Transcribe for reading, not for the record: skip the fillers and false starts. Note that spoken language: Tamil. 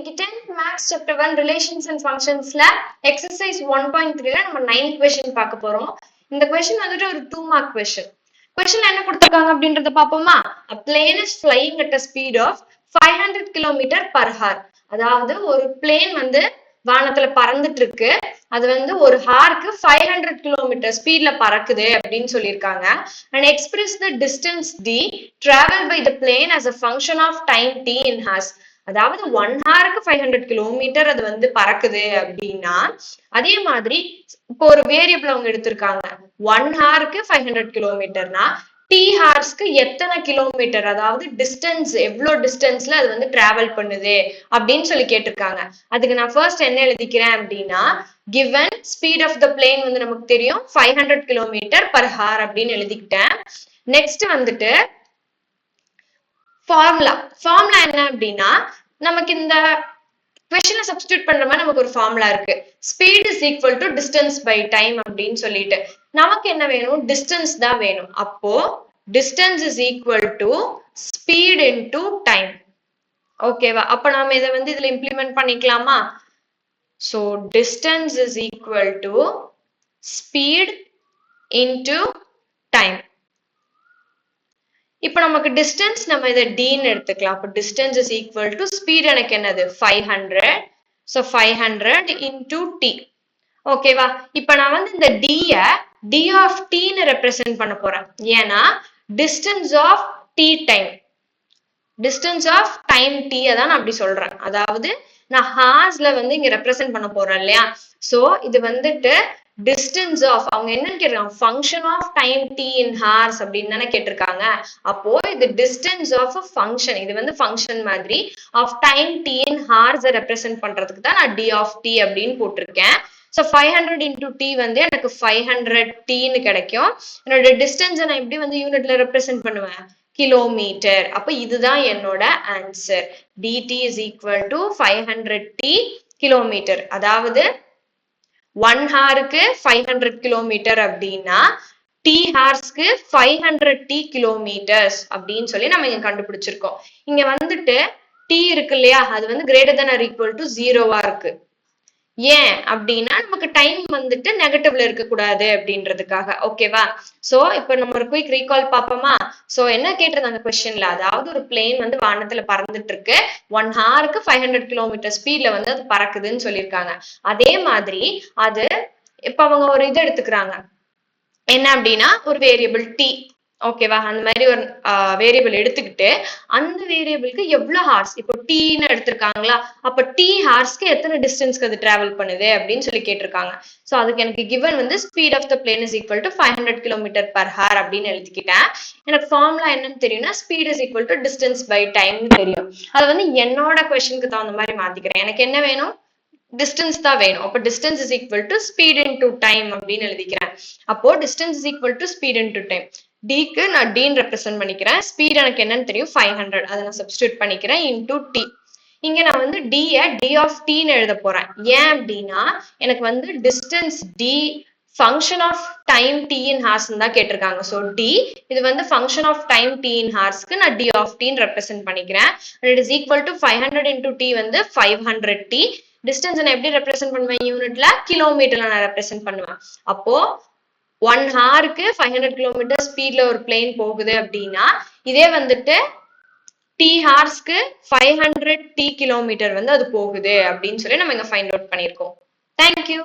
இன்னைக்கு 10th Maths Chapter 1 Relations and Functionsல Exercise 1.3ல நம்ம 9th question பார்க்க போறோம். இந்த question வந்துட்டு ஒரு 2 mark question. Question என்ன கொடுத்திருக்காங்க அப்படின்றத பாப்போமா? A plane is flying at a speed of 500 km per hour. அதாவது ஒரு plane வந்து வானத்துல பறந்துட்டு இருக்கு. அது வந்து ஒரு ஹாருக்கு 500 km ஸ்பீட்ல பறக்குது அப்படின்னு சொல்லியிருக்காங்க. And express the distance d traveled by the plane as a function of time t in hours. அதாவது 1 ஹாருக்கு 500 கிலோமீட்டர் அது வந்து பறக்குது அப்படின்னா அதே மாதிரி இப்போ ஒரு வேரியபிள் அவங்க எடுத்திருக்காங்க 1 ஹாருக்கு 500 கிலோமீட்டர்னா டி ஹார்ஸ்க்கு எத்தனை கிலோமீட்டர் அதாவது டிஸ்டன்ஸ் எவ்வளவு டிஸ்டன்ஸ்ல அது வந்து டிராவல் பண்ணுது அப்படின்னு சொல்லி கேட்டிருக்காங்க. அதுக்கு நான் ஃபர்ஸ்ட் என்ன எழுதிக்கிறேன் அப்படின்னா given speed of the plane வந்து நமக்கு தெரியும் 500 கிலோமீட்டர் per hour அப்படின்னு எழுதிக்கிட்டேன். நெக்ஸ்ட் வந்துட்டு ஃபார்முலா என்ன அப்படின்னா நமக்கு இந்த கொஸ்டினை சப்ஸ்டிடியூட் பண்ற மாதிரி நமக்கு ஒரு ஃபார்முலா இருக்கு. Speed is equal to distance by time அப்படின்னு சொல்லிட்டு நமக்கு என்ன வேணும் டிஸ்டன்ஸ் தான் வேணும். அப்போ distance is equal to speed into time. ஓகேவா? அப்ப நாம இதை வந்து இதுல இம்ப்ளிமெண்ட் பண்ணிக்கலாமா? So distance is equal to speed into time. இப்ப நமக்கு டிஸ்டன்ஸ் நம்ம இதை dன்னு எடுத்துக்கலாம். அப்ப distance is equal to speed எனக்கு என்னது 500. So 500 into t. ஓகேவா? இப்ப நான் வந்து இந்த d of t ன்னு ரெப்ரசென்ட் பண்ண போறேன். ஏன்னா distance of t time t அதான் நான் அப்படி சொல்றேன். அதாவது நான் ஹார்ஸ்ல வந்து இங்க ரெப்ரசென்ட் பண்ண போறேன் இல்லையா? சோ இது வந்துட்டு டிஸ்டன்ஸ் ஆஃப் அவங்க என்னன்னு கேட்டிருக்காங்க function of time t in hours அப்படின்னு தானே கேட்டிருக்காங்க. அப்போ இது டிஸ்டன்ஸ் ஆஃப் அ ஃபங்க்ஷன், இது வந்து ஃபங்க்ஷன் மாதிரி of time t in hours represent பண்றதுக்கு தான் நான் டி ஆஃப் டி அப்படின்னு போட்டிருக்கேன். ஸோ 500 இன்டூ டி வந்து எனக்கு 500 டின்னு கிடைக்கும். என்னோட டிஸ்டன்ஸை நான் எப்படி வந்து யூனிட்ல ரெப்ரசென்ட் பண்ணுவேன் கிலோமீட்டர். அப்ப இதுதான் என்னோட answer. dt is equal to 500 t kilometre. அதாவது 1 ஹாருக்கு 500 கிலோமீட்டர் அப்படின்னா டி ஹார்ஸ்க்கு 500 டி கிலோமீட்டர்ஸ் அப்படின்னு சொல்லி நம்ம இங்க கண்டுபிடிச்சிருக்கோம். இங்க வந்துட்டு டி இருக்கு இல்லையா அது வந்து greater than or equal to 0வா இருக்கு. ஏன் அப்படின்னா நமக்கு டைம் வந்துட்டு நெகட்டிவ்ல இருக்க கூடாது அப்படின்றதுக்காக. ஓகேவா? சோ இப்ப நம்ம ஒரு குயிக் ரீகால் பாப்போமா? சோ என்ன கேட்டிருந்தாங்க கொஸ்டின்ல, அதாவது ஒரு பிளேன் வந்து வானத்துல பறந்துட்டு இருக்கு 1 ஹாருக்கு 500 கிலோமீட்டர் ஸ்பீட்ல வந்து அது பறக்குதுன்னு சொல்லியிருக்காங்க. அதே மாதிரி அது இப்ப அவங்க ஒரு இது எடுத்துக்கிறாங்க என்ன அப்படின்னா ஒரு வேரியபிள் டி. ஓகேவா? அந்த மாதிரி ஒரு வேரியபிள் எடுத்துக்கிட்டு அந்த வேரியபிளுக்கு எவ்வளவு ஹார்ஸ் இப்போ டீன்னு எடுத்திருக்காங்களா அப்ப டி ஹார்ஸ்க்கு எத்தனை டிஸ்டன்ஸ்க்கு அது டிராவல் பண்ணுது அப்படின்னு சொல்லி கேட்டிருக்காங்க. சோ அதுக்கு எனக்கு கிவன் வந்து speed of the plane is equal to 500 kilometre per hour அப்படின்னு எழுதிக்கிட்டேன். எனக்கு ஃபார்முலா என்னன்னு தெரியும்னா speed is equal to distance by time தெரியும். அது வந்து என்னோட கொஸ்டினுக்கு தகுந்த மாதிரி மாத்திக்கிறேன். எனக்கு என்ன வேணும் டிஸ்டன்ஸ் தான் வேணும். அப்போ distance is equal to speed into time அப்படின்னு எழுதிக்கிறேன். அப்போ distance is equal to speed into time. டிக்கு நான் டீன்னு ரெப்ரசென்ட் பண்ணிக்கிறேன். ஸ்பீட் எனக்கு என்னன்னு தெரியும் 500, அதை நான் சப்ஸ்டிடியூட் பண்ணிக்கிறேன் இன்டு டி. இங்க நான் வந்து டி ஆஃப் டின்னு எழுத போறேன். ஏன் அப்படின்னா எனக்கு வந்து distance t function of time t in hours தான் கேட்டிருக்காங்க. ஸோ டி இது வந்து function of time t in ஹார்ஸ்க்கு நான் டி ஆஃப் டின்னு ரெப்ரசென்ட் பண்ணிக்கிறேன். It is equal to 500 into t வந்து 500 டி. டிஸ்டன்ஸ் நான் எப்படி ரெப்ரசென்ட் பண்ணுவேன் யூனிட்ல கிலோமீட்டர்ல நான் ரெப்ரசென்ட் பண்ணுவேன். அப்போ 1 ஹாருக்கு 500 கிலோமீட்டர் ஸ்பீட்ல ஒரு பிளேன் போகுது அப்படின்னா இதே வந்துட்டு டி ஹார்ஸ்க்கு 500 டி கிலோமீட்டர் வந்து அது போகுது அப்படின்னு சொல்லி நம்ம இங்க ஃபைண்ட் அவுட் பண்ணிருக்கோம். தேங்க்யூ.